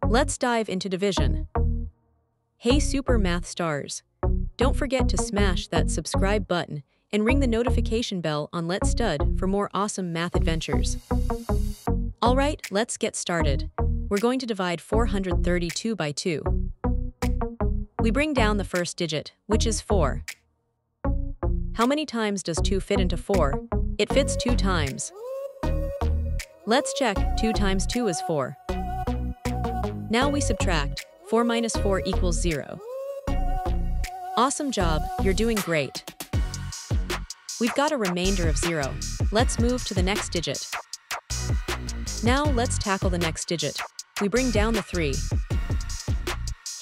Let's dive into division. Hey super math stars! Don't forget to smash that subscribe button and ring the notification bell on Let's Stud for more awesome math adventures. Alright, let's get started. We're going to divide 432 by 2. We bring down the first digit, which is 4. How many times does 2 fit into 4? It fits 2 times. Let's check. 2 times 2 is 4. Now we subtract. 4 minus 4 equals 0. Awesome job, you're doing great. We've got a remainder of 0. Let's move to the next digit. Now let's tackle the next digit. We bring down the 3.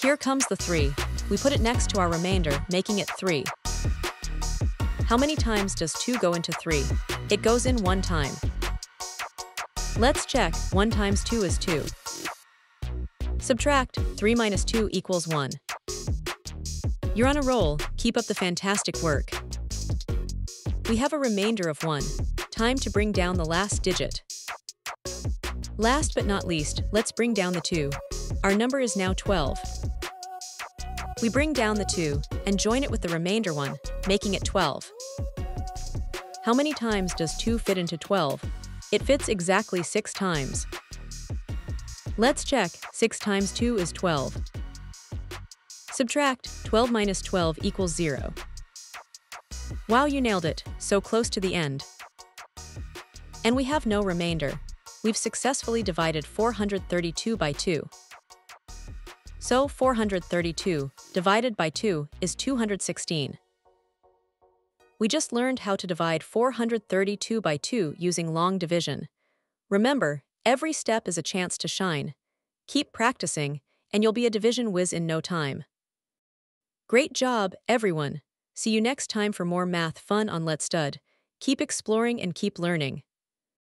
Here comes the 3. We put it next to our remainder, making it 3. How many times does 2 go into 3? It goes in 1 time. Let's check. 1 times 2 is 2. Subtract. 3 minus 2 equals 1. You're on a roll. Keep up the fantastic work. We have a remainder of 1. Time to bring down the last digit. Last but not least, let's bring down the 2. Our number is now 12. We bring down the 2 and join it with the remainder 1, making it 12. How many times does 2 fit into 12? It fits exactly 6 times. Let's check. 6 times 2 is 12. Subtract. 12 minus 12 equals 0. Wow, you nailed it, so close to the end. And we have no remainder. We've successfully divided 432 by 2. So 432 divided by 2 is 216. We just learned how to divide 432 by 2 using long division. Remember, every step is a chance to shine. Keep practicing, and you'll be a division whiz in no time. Great job, everyone! See you next time for more math fun on Let's Stud. Keep exploring and keep learning.